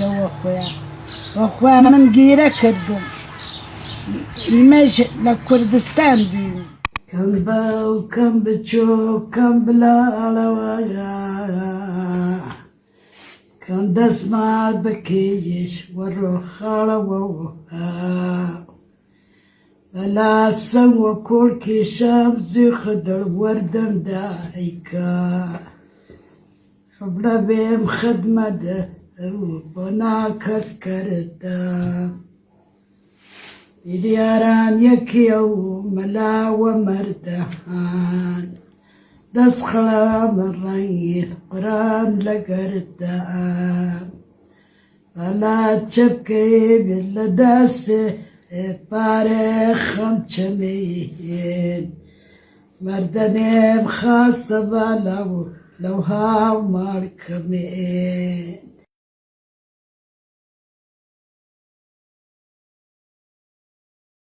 عايشة وأخويا من قيرة كردم يمشي لكردستان بيهم كم باو كم بتشوف كم بلا لوايا كم دسمع بكيش والروح على ووها فلا تسوى كل كي شمس يخدر وردم دايكا خبلا بهم خدمة ده وناكس كرتا بدياران يكيو ملا ومرتحان دسخلا من ريت قران لقرتان فلا تشبكي باللدس باريخ خمشمين مردني مخاصبة لو هاو مالكمين